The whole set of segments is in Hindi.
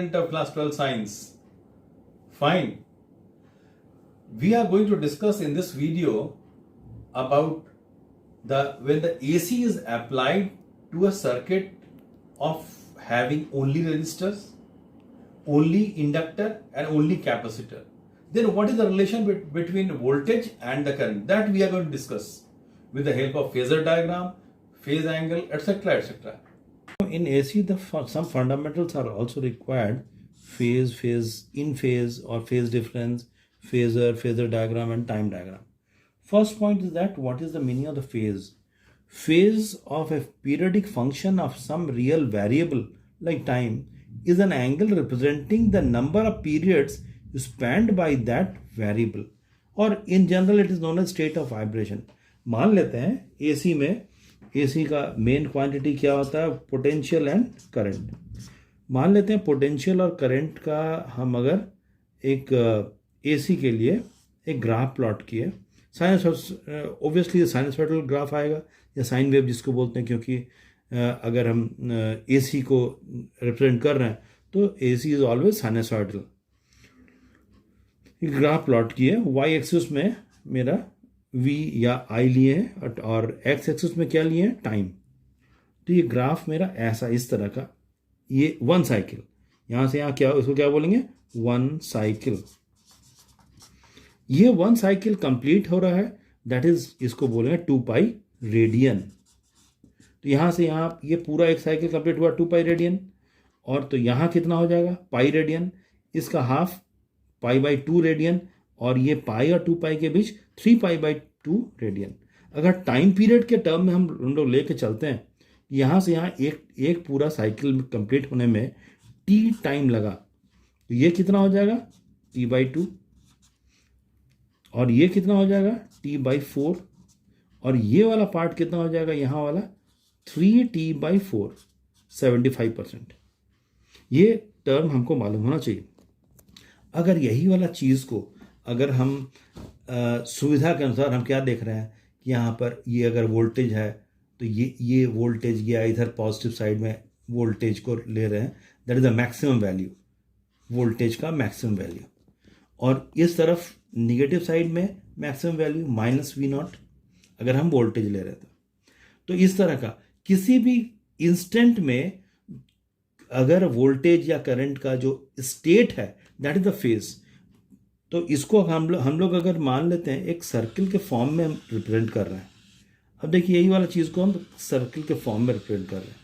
student of class 12 science. Fine. We are going to discuss in this video about when the AC is applied to a circuit of having only resistors, only inductor and only capacitor. Then what is the relation between voltage and the current? That we are going to discuss with the help of phasor diagram, phase angle, etc. etc. In AC, some fundamentals are also required: phase, in phase or phase difference, phasor diagram and time diagram. First point is that what is the meaning of the phase? Phase of a periodic function of some real variable like time is an angle representing the number of periods spanned by that variable, or in general it is known as state of vibration. मान लेते हैं AC में AC का मेन क्वांटिटी क्या होता है? Potential and current. मान लेते हैं पोटेंशियल और करंट का हम अगर एक AC के लिए एक ग्राफ प्लॉट किए, ऑब्वियसली साइनसॉइडल ग्राफ आएगा या साइन वेव जिसको बोलते हैं, क्योंकि अगर हम AC को रिप्रेजेंट कर रहे हैं तो AC is always sinusoidal. Graph plot किए, y एक्सिस में मेरा v या I लिए हैं और x एक्सिस में क्या लिए हैं? टाइम. तो ये ग्राफ मेरा ऐसा इस तरह का, ये वन साइकिल, यहाँ से यहाँ क्या, इसको क्या बोलेंगे? One cycle. ये वन साइकिल कंप्लीट हो रहा है, दैट इज, इसको बोलेंगे 2 पाई रेडियन. तो यहाँ से यहाँ ये पूरा एक साइकिल कंप्लीट हुआ 2 पाई रेडियन, और तो यहाँ कितना हो जाएगा? Pi radian. इसका हाफ पाई बाई 2 रेडियन, और ये पाई और 2 पाई के बीच 3 पाई बाई 2 रेडियन. अगर टाइम पीरियड के टर्म में हम लोग लेके चलते हैं, यहाँ से यहाँ एक पूरा साइकिल कंप्लीट होने में t टाइम लगा, तो ये कितना हो जाएगा? t by 2. और ये कितना हो जाएगा? t by 4. और ये वाला पार्ट कितना हो जाएगा? यहाँ वाला 3t बाई 4, 75%. ये टर्म हमको मालूम होना चाहिए. अगर यही वाला चीज़ को अगर हम सुविधा के अनुसार हम क्या देख रहे हैं कि यहाँ पर ये अगर वोल्टेज है तो ये वोल्टेज या इधर पॉजिटिव साइड में वोल्टेज को ले रहे हैं, that is the maximum value, voltage का मैक्सिमम वैल्यू. और इस तरफ निगेटिव साइड में मैक्सिमम वैल्यू -V0 अगर हम वोल्टेज ले रहे थे. तो इस तरह का किसी भी इंस्टेंट में अगर वोल्टेज या करंट का जो स्टेट है दैट इज द फेज. तो इसको हम लोग अगर मान लेते हैं एक सर्किल के फॉर्म में हम रिप्रेजेंट कर रहे हैं. अब देखिए यही वाला चीज़ को हम सर्किल के फॉर्म में रिप्रेजेंट कर रहे हैं.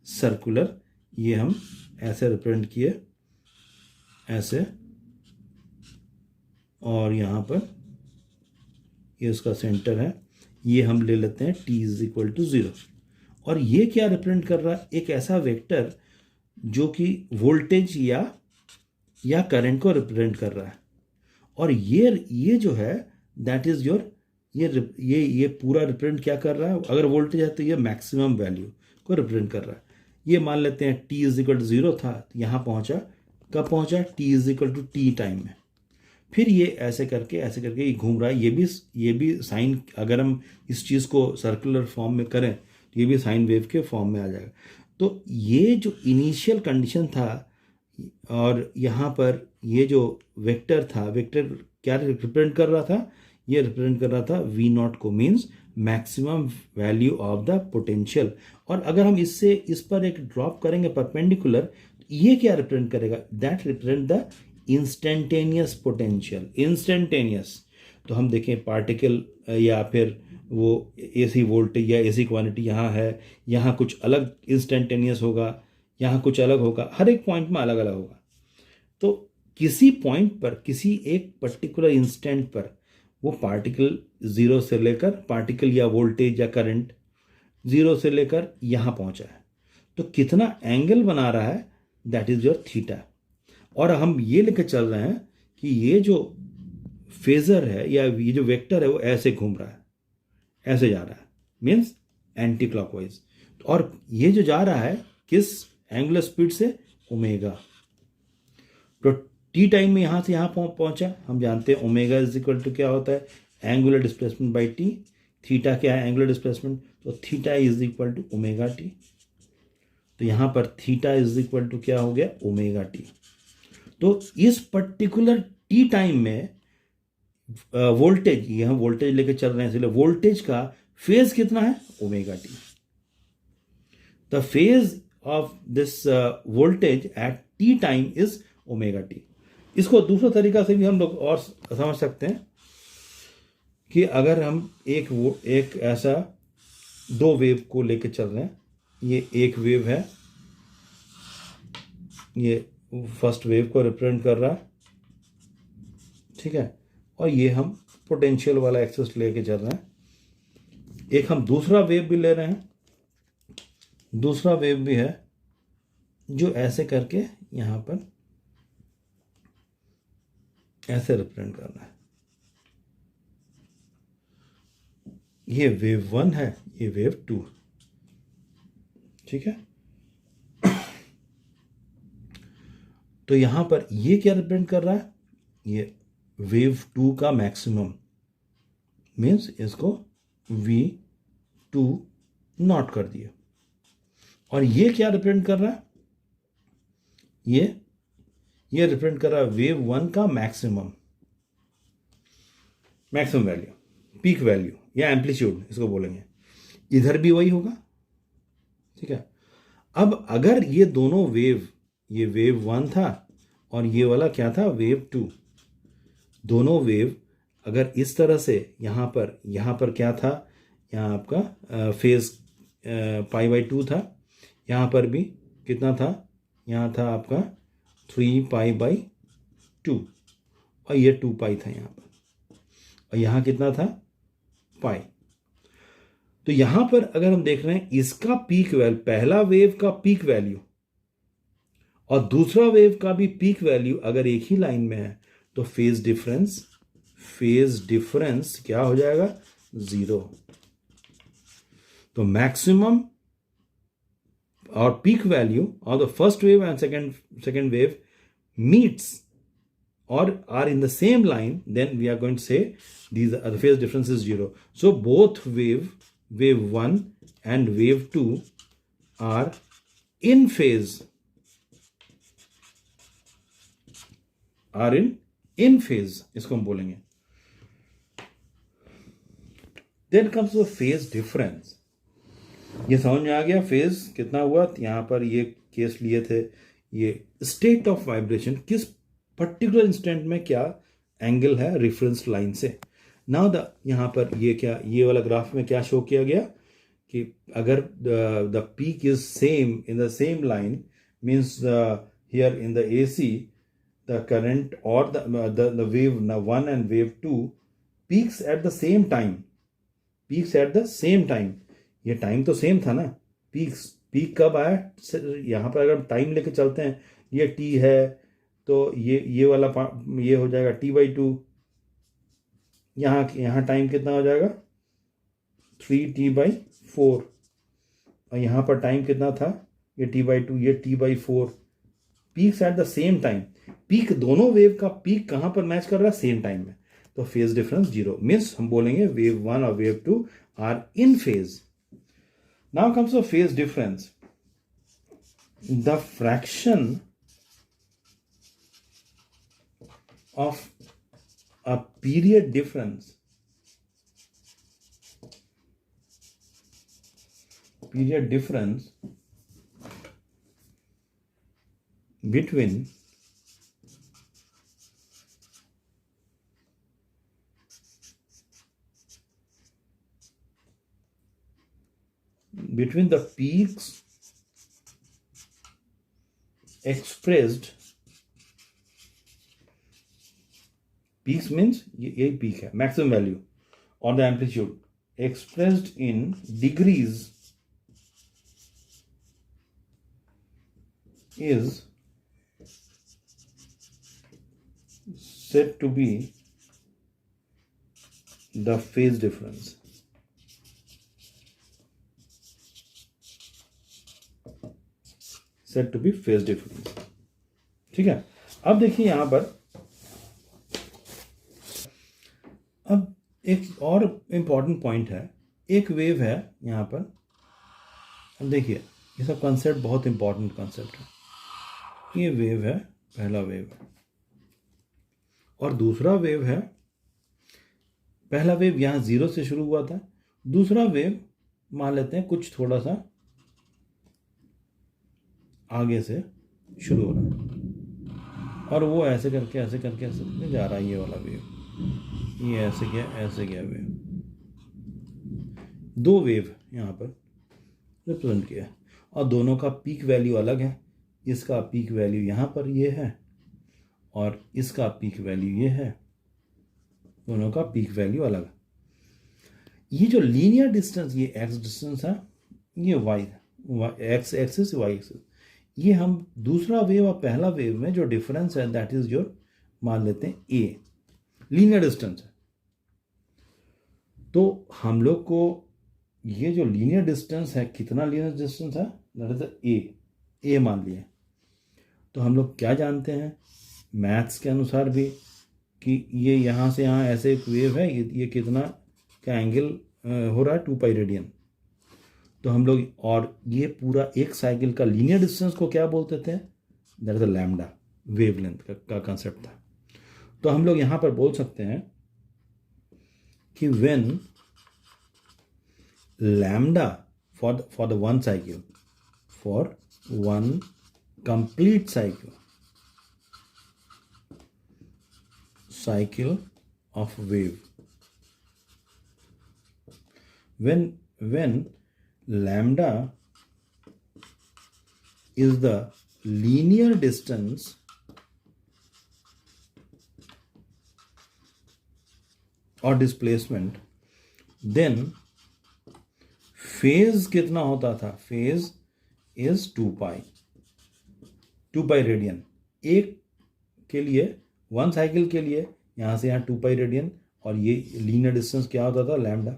सर्कुलर, ये हम ऐसे रिप्रेजेंट किए, ऐसे, और यहाँ पर ये उसका सेंटर है, ये हम ले लेते हैं t = 0. और ये क्या रिप्रेजेंट कर रहा है? एक ऐसा वेक्टर जो कि वोल्टेज या करंट को रिप्रेजेंट कर रहा है. और ये जो है दैट इज योर, ये पूरा रिप्रेजेंट क्या कर रहा है? अगर वोल्टेज है तो ये मैक्सिमम वैल्यू को रिप्रेजेंट कर रहा है. ये मान लेते हैं t = 0 था, तो यहाँ पहुँचा, कब पहुँचा? t = t टाइम में. फिर ये ऐसे करके ये घूम रहा है. ये भी साइन, अगर हम इस चीज़ को सर्कुलर फॉर्म में करें तो ये भी साइन वेव के फॉर्म में आ जाएगा. तो ये जो इनिशियल कंडीशन था, और यहाँ पर ये जो वेक्टर था, वेक्टर क्या रिप्रेजेंट कर रहा था? ये रिप्रेजेंट कर रहा था V0 को, means maximum value of the potential. और अगर हम इस पर एक ड्रॉप करेंगे परपेंडिकुलर, तो ये क्या रिप्रेजेंट करेगा? That represent the instantaneous potential. Instantaneous, तो हम देखें पार्टिकल या फिर वो AC वोल्टेज या AC क्वांटिटी यहाँ है, यहाँ कुछ अलग इंस्टेंटेनियस होगा, यहाँ कुछ अलग होगा, हर एक पॉइंट में अलग अलग होगा. तो किसी पॉइंट पर, किसी एक पर्टिकुलर इंस्टेंट पर वो पार्टिकल 0 से लेकर, पार्टिकल या वोल्टेज या करंट 0 से लेकर यहाँ पहुँचा है, तो कितना एंगल बना रहा है? That is your theta. और हम ये लेकर चल रहे हैं कि ये जो फेजर है या ये जो वेक्टर है वो ऐसे घूम रहा है, ऐसे जा रहा है, मीन्स एंटी क्लॉकवाइज. और ये जो जा रहा है किस एंगुलर स्पीड से? ओमेगा. तो टी टाइम में यहाँ से यहाँ पहुँचा. हम जानते हैं ओमेगा = क्या होता है? Angular displacement by T. Theta क्या है? Angular displacement. तो थीटा = ओमेगा टी. तो यहाँ पर थीटा इज इक्वल टू क्या हो गया, ओमेगा टी। तो इस पर्टिकुलर टी टाइम में वोल्टेज, ये हम वोल्टेज लेके चल रहे हैं इसलिए वोल्टेज का फेज कितना है, omega T. The phase of this voltage at T time is omega T. इसको दूसरा तरीका से भी हम लोग और समझ सकते हैं कि अगर हम एक ऐसा दो वेव को लेके चल रहे हैं, ये एक वेव है, ये फर्स्ट वेव को रिप्रेजेंट कर रहा है, ठीक है, और ये हम पोटेंशियल वाला एक्सेस लेके चल रहे हैं। एक हम दूसरा वेव भी ले रहे हैं, दूसरा वेव भी है जो ऐसे करके यहां पर ऐसे रिप्रेजेंट कर रहा है। ये वेव 1 है, ये वेव 2, ठीक है। तो यहां पर ये क्या रिप्रेजेंट कर रहा है, ये वेव 2 का मैक्सिमम, मीन्स इसको V2 नॉट कर दिया। और ये क्या रिप्रेजेंट कर रहा है, ये रिप्रेजेंट कर रहा है वेव 1 का मैक्सिमम वैल्यू, पीक वैल्यू या एम्पलीट्यूड इसको बोलेंगे। इधर भी वही होगा, ठीक है। अब अगर ये दोनों वेव, ये वेव 1 था और ये वाला क्या था, वेव 2, दोनों वेव अगर इस तरह से यहाँ पर क्या था, यहाँ आपका फेज π/2 था, यहाँ पर भी कितना था, यहाँ था आपका 3π/2 और ये 2π था यहाँ पर, और यहाँ कितना था, पाई। तो यहां पर अगर हम देख रहे हैं इसका पीक वैल्यू, पहला वेव का पीक वैल्यू और दूसरा वेव का भी पीक वैल्यू अगर एक ही लाइन में है, तो फेज डिफरेंस क्या हो जाएगा, 0। तो मैक्सिमम और peak value of the first wave and second wave meets or are in the same line, then we are going to say these are the phase difference is 0. So both wave 1 and wave 2 are in phase, इसको हम बोलेंगे। Then comes the phase difference. ये समझ में आ गया फेज कितना हुआ। यहां पर ये केस लिए थे, ये स्टेट ऑफ वाइब्रेशन किस पर्टिकुलर इंस्टेंट में क्या एंगल है रेफरेंस लाइन से। नाउ यहां पर ये क्या, ये वाला ग्राफ में क्या शो किया गया कि अगर the peak is same in the same line, means here in the AC the current और the wave 1 and wave 2 peaks at the same time, ये टाइम तो सेम था ना, पीक कब आया, यहां पर अगर टाइम लेके चलते हैं, ये T है तो ये वाला ये हो जाएगा T/2, यहां टाइम कितना हो जाएगा 3T/4, और यहां पर टाइम कितना था, ये T/2, ये T/4। Peaks at the same time, peak दोनों वेव का पीक कहां पर मैच कर रहा है, सेम टाइम में, तो फेज डिफरेंस 0। मीन्स हम बोलेंगे वेव 1 और wave 2 are in phase. Now comes the phase difference. The fraction of a period difference between the peaks expressed, peaks means यही peak है, maximum value or the amplitude expressed in degrees is said to be the phase difference. Set to be phase difference, ठीक है। अब देखिए यहां पर, अब एक और इंपॉर्टेंट पॉइंट है, एक वेव है यहां पर, अब देखिए ये सब कंसेप्ट बहुत इंपॉर्टेंट कंसेप्ट है। ये वेव है, पहला वेव है, और दूसरा वेव है। पहला वेव यहाँ 0 से शुरू हुआ था, दूसरा वेव मान लेते हैं कुछ थोड़ा सा आगे से शुरू हो रहा है, और वो ऐसे करके ऐसे करके ऐसे करके जा रहा है। ये वाला वेव, ये ऐसे गया वेव। दो वेव यहाँ पर रिप्रेजेंट किया, और दोनों का पीक वैल्यू अलग है। इसका पीक वैल्यू यहाँ पर ये है, और इसका पीक वैल्यू ये है। दोनों का पीक वैल्यू अलग है। ये जो लीनियर डिस्टेंस, ये एक्स डिस्टेंस है, ये Y X axis, Y axis. ये हम दूसरा वेव और पहला वेव में जो डिफरेंस है, दैट इज योर, मान लेते हैं ए, लीनियर डिस्टेंस है। तो हम लोग को ये जो लीनियर डिस्टेंस है, कितना लीनियर डिस्टेंस है, दैट इज ए मान लिया। तो हम लोग क्या जानते हैं मैथ्स के अनुसार भी, कि ये यहाँ से यहाँ ऐसे एक वेव है, ये कितना का एंगल हो रहा है, 2 पाई रेडियन। तो हम लोग, और ये पूरा एक साइकिल का लीनियर डिस्टेंस को क्या बोलते थे, दैट इज लैम्डा, वेवलेंथ का कंसेप्ट था। तो हम लोग यहाँ पर बोल सकते हैं कि when lambda for the one cycle, for one complete cycle of wave, when lambda is the linear distance or displacement, then phase कितना होता था, phase is 2 पाई रेडियन। एक के लिए, वन साइकिल के लिए यहाँ से यहाँ 2 पाई रेडियन, और ये लीनियर डिस्टेंस क्या होता था, लैम्डा,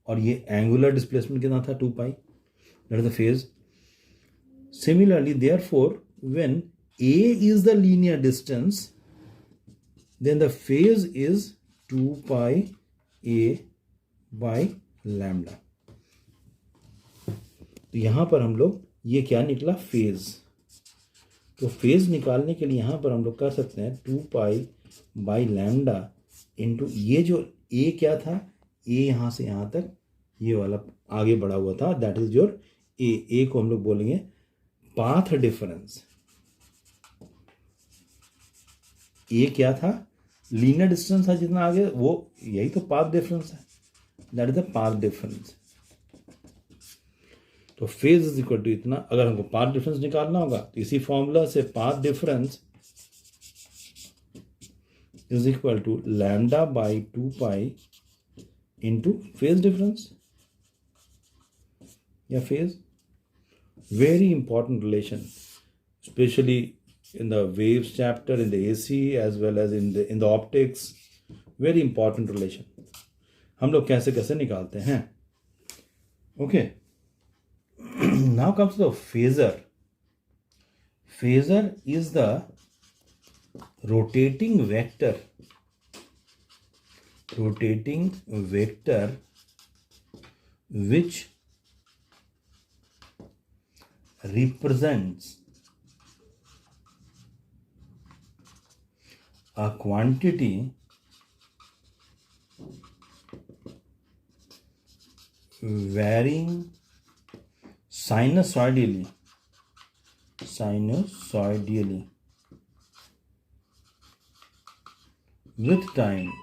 और ये एंगुलर डिस्प्लेसमेंट कितना था, 2 pi, that is the phase. Similarly therefore when a is the linear distance, then the phase is 2 pi a by lambda. तो यहाँ पर हम लोग, ये क्या निकला, फेज। तो फेज निकालने के लिए यहाँ पर हम लोग कर सकते हैं 2 पाई बाई लैम्डा इंटू, ये जो ए क्या था, ए यहाँ से यहाँ तक ये वाला आगे बढ़ा हुआ था, दैट इज योर ए को हम लोग बोलेंगे पाथ डिफरेंस। ए क्या था, लीनियर डिस्टेंस था जितना आगे, वो यही तो पाथ डिफरेंस है, that is the path difference. तो फेज इज इक्वल टू इतना। अगर हमको पाथ डिफरेंस निकालना होगा तो इसी फॉर्मूला से path difference is equal to lambda by 2 pi into phase difference या phase. Very important relation, specially in the waves chapter, in the AC as well as in the optics, very important relation। हम लोग कैसे कैसे निकालते हैं। Okay, now comes the phasor। Phasor is the rotating vector which represents a quantity varying sinusoidally with time।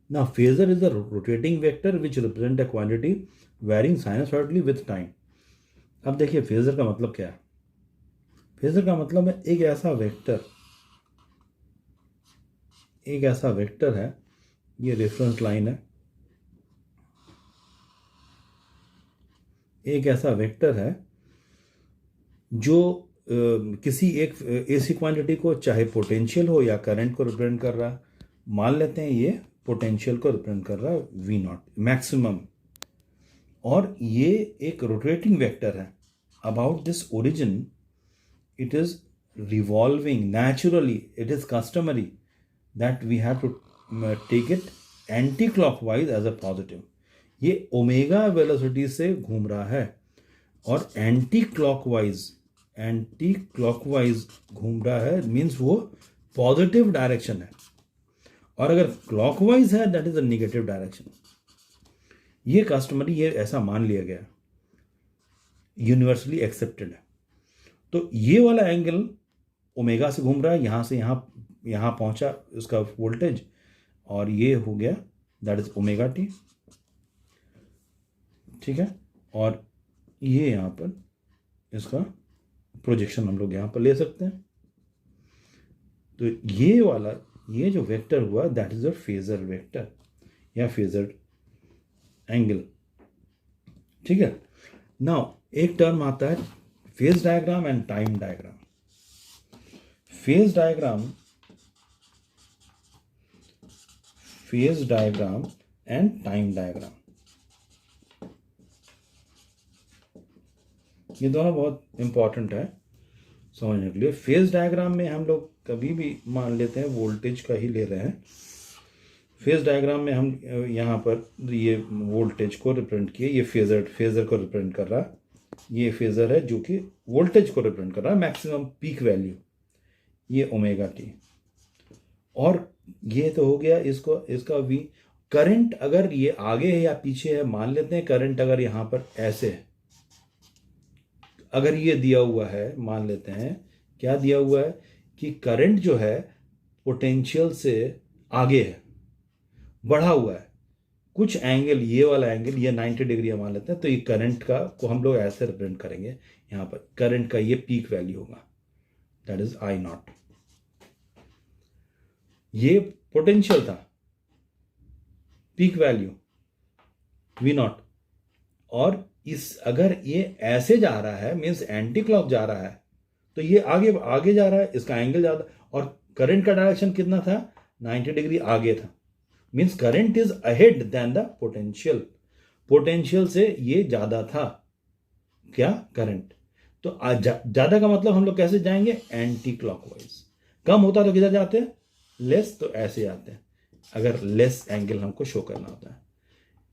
Now phasor is the rotating vector which represent a quantity varying sinusoidally with time। अब देखिए फेजर का मतलब क्या है। फेजर का मतलब है एक ऐसा वेक्टर है, ये रेफरेंस लाइन है, एक ऐसा वेक्टर है जो किसी एक ऐसी क्वांटिटी को, चाहे पोटेंशियल हो या करंट को रिप्रेजेंट कर रहा है। मान लेते हैं ये पोटेंशियल को रिप्रेजेंट कर रहा है V0 मैक्सिमम, और ये एक रोटेटिंग वेक्टर है। About this origin it is revolving naturally, it is customary that we have to take it anti-clockwise as a positive। ये ओमेगा वेलोसिटी से घूम रहा है और एंटी क्लॉकवाइज घूम रहा है, मीन्स वो पॉजिटिव डायरेक्शन है। और अगर क्लॉकवाइज है that is a negative direction. ये कस्टमरी, ये ऐसा मान लिया गया, यूनिवर्सली एक्सेप्टेड है। तो ये वाला एंगल ओमेगा से घूम रहा है, यहां से यहां पहुंचा उसका वोल्टेज, और ये हो गया दैट इज ओमेगा टी, ठीक है। और ये यहां पर इसका प्रोजेक्शन हम लोग यहां पर ले सकते हैं। तो ये वाला, ये जो वेक्टर हुआ that is a phasor vector या फेजर एंगल, ठीक है। नाउ एक टर्म आता है phase diagram and time diagram. Phase diagram and time diagram, ये दोनों बहुत इंपॉर्टेंट है समझने के लिए। फेज डायग्राम में हम लोग कभी भी मान लेते हैं वोल्टेज का ही ले रहे हैं। फेज डायग्राम में हम यहाँ पर ये वोल्टेज को रिप्रेजेंट किए, ये फेजर को रिप्रेजेंट कर रहा है, ये फेजर है जो कि वोल्टेज को रिप्रेजेंट कर रहा है, मैक्सिमम पीक वैल्यू, ये ओमेगा टी। और ये तो हो गया इसका वी। करंट अगर ये आगे है या पीछे है, मान लेते हैं करंट अगर यहाँ पर ऐसे है, अगर ये दिया हुआ है, मान लेते हैं क्या दिया हुआ है कि करंट जो है पोटेंशियल से आगे है, बढ़ा हुआ है कुछ एंगल, ये वाला एंगल ये 90 डिग्री मान लेते हैं। तो ये करंट का को हम लोग ऐसे रिप्रेजेंट करेंगे, यहाँ पर करंट का ये पीक वैल्यू होगा दैट इज आई नॉट। ये पोटेंशियल था, पीक वैल्यू वी नॉट। और इस अगर ये ऐसे जा रहा है मीन्स एंटी क्लॉक जा रहा है, तो ये आगे जा रहा है, इसका एंगल ज्यादा, और करंट का डायरेक्शन कितना था, 90 डिग्री आगे था, means current is ahead then the potential. Potential से ये ज्यादा था क्या, करंट। तो ज्यादा का मतलब हम लोग कैसे जाएंगे, एंटी क्लॉकवाइज। कम होता तो किधर जाते हैं, लेस, तो ऐसे जाते हैं अगर लेस एंगल हमको शो करना होता है।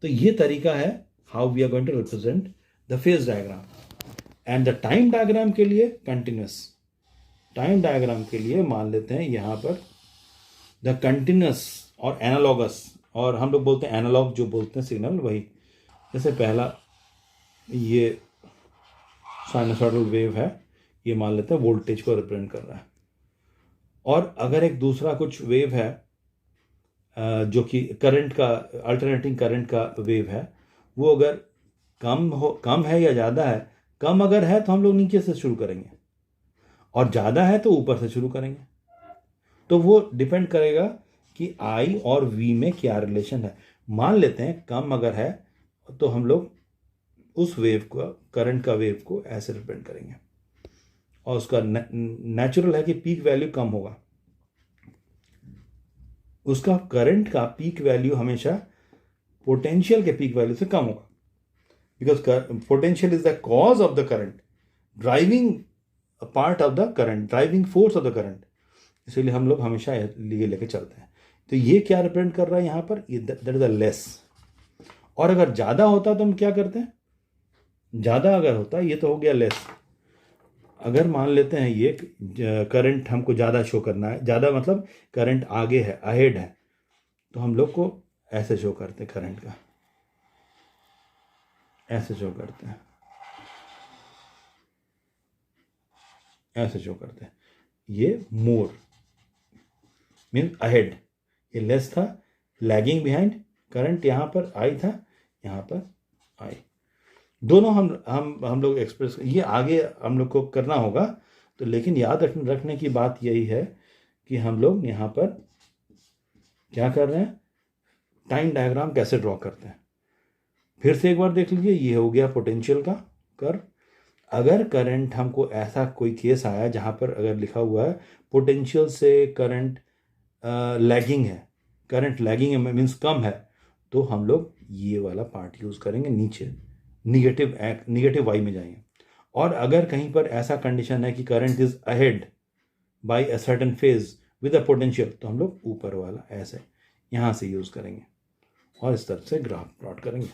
तो ये तरीका है how we are going to represent the phase diagram. And the time diagram के लिए कंटिन्यूस, टाइम डायग्राम के लिए मान लेते हैं यहां पर द कंटिन्यूस और एनालॉगस, और हम लोग बोलते हैं एनालॉग, जो बोलते हैं सिग्नल वही। जैसे पहला ये साइनसॉइडल वेव है, ये मान लेते हैं वोल्टेज को रिप्रेजेंट कर रहा है। और अगर एक दूसरा कुछ वेव है जो कि करंट का, अल्टरनेटिंग करंट का वेव है, वो अगर कम है या ज़्यादा है, कम अगर है तो हम लोग नीचे से शुरू करेंगे, और ज़्यादा है तो ऊपर से शुरू करेंगे। तो वो डिपेंड करेगा कि आई और वी में क्या रिलेशन है। मान लेते हैं कम अगर है तो हम लोग उस वेव को, करंट का वेव को ऐसे रिप्रेजेंट करेंगे, और उसका नेचुरल है कि पीक वैल्यू कम होगा, उसका करंट का पीक वैल्यू हमेशा पोटेंशियल के पीक वैल्यू से कम होगा, because potential is the cause of the current, driving part of the current, driving force of the current. इसीलिए हम लोग हमेशा लिए लेके चलते हैं। तो ये क्या रिप्रेजेंट कर रहा है यहाँ पर, दैट इज अ लेस। और अगर ज़्यादा होता तो हम क्या करते हैं, ज़्यादा अगर होता, ये तो हो गया लेस। अगर मान लेते हैं ये करंट हमको ज़्यादा शो करना है, ज़्यादा मतलब करंट आगे है, अहेड है, तो हम लोग को ऐसे शो करते हैं, करंट का ऐसे शो करते हैं, ऐसे शो करते हैं। ये मोर मीन अहेड, ये लेस था, लैगिंग बिहाइंड, करंट यहाँ पर आई था, यहाँ पर आई। दोनों हम लोग एक्सप्रेस, ये आगे हम लोग को करना होगा। तो लेकिन याद रखने की बात यही है कि हम लोग यहाँ पर क्या कर रहे हैं, टाइम डायग्राम कैसे ड्रॉ करते हैं। फिर से एक बार देख लीजिए, ये हो गया पोटेंशियल का कर्व। अगर करंट हमको ऐसा कोई केस आया जहाँ पर अगर लिखा हुआ है पोटेंशियल से करंट लैगिंग है, करंट लैगिंग है मीन्स कम है, तो हम लोग ये वाला पार्ट यूज़ करेंगे, नीचे निगेटिव वाई में जाएंगे। और अगर कहीं पर ऐसा कंडीशन है कि current is ahead by a certain phase with a potential, तो हम लोग ऊपर वाला ऐसे यहाँ से यूज़ करेंगे और इस तरह से ग्राफ प्लॉट करेंगे।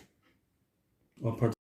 और फट